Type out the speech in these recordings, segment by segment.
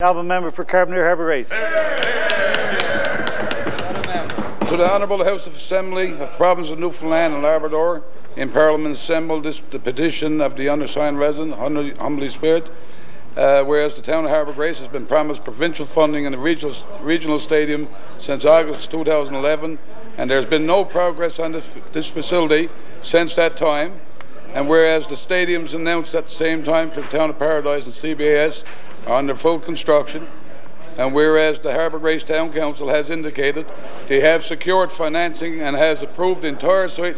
Honourable Member for Carbonear Harbour Grace. To the Honourable House of Assembly of the Province of Newfoundland and Labrador, in Parliament assembled the petition of the undersigned resident, humbly spirit, whereas the town of Harbour Grace has been promised provincial funding in the regional stadium since August 2011, and there has been no progress on this facility since that time, and whereas the stadiums announced at the same time for the town of Paradise and CBAS are under full construction, and whereas the Harbour Grace Town Council has indicated they have secured financing and has approved the entire site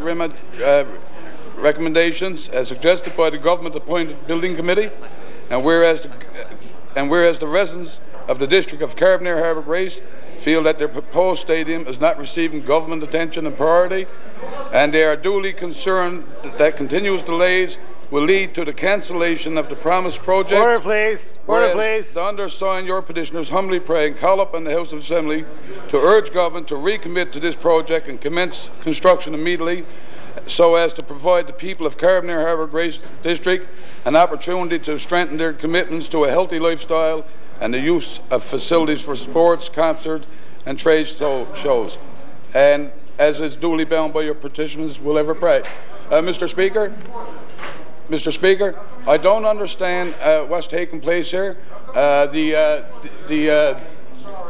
recommendations as suggested by the government-appointed building committee, and whereas the residents of the District of Carbonear-Harbour Grace feel that their proposed stadium is not receiving government attention and priority, and they are duly concerned that continuous delays will lead to the cancellation of the promised project. Order, please. Order, please. The undersigned, your petitioners, humbly pray and call upon the House of Assembly to urge government to recommit to this project and commence construction immediately, so as to provide the people of Carbonear Harbour Grace District an opportunity to strengthen their commitments to a healthy lifestyle and the use of facilities for sports, concerts and trade shows. And as is duly bound by your petitioners, will ever pray. Mr. Speaker, I don't understand what's taking place here. The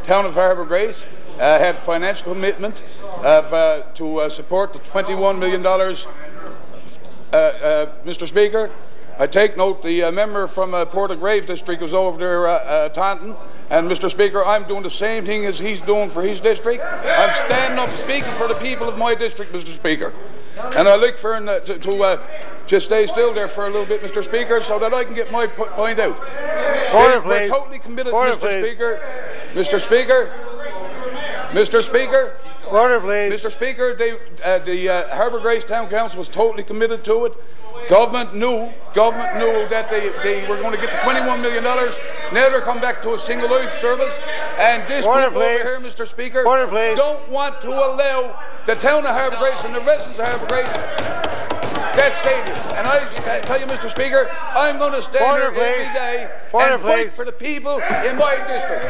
town of Harbour Grace had financial commitment to support the $21 million. Mr. Speaker, I take note the member from Portagrave District was over there taunting, and Mr. Speaker, I'm doing the same thing as he's doing for his district. I'm standing up speaking for the people of my district, Mr. Speaker. And I'd like for him to just stay still there for a little bit, Mr. Speaker, so that I can get my point out. Order, please. We're totally committed, Order, Mr. please. Speaker. Mr. Speaker. Mr. Speaker. Order, please. Mr. Speaker, the Harbour Grace Town Council was totally committed to it. Government knew that they were going to get the $21 million. Now they're coming back to a single life service. And this group over here, Mr. Speaker, don't want to allow the town of Harbour Grace and the residents of Harbour Grace that stadium. And I tell you, Mr. Speaker, I'm going to stand here every day and fight for the people in my district.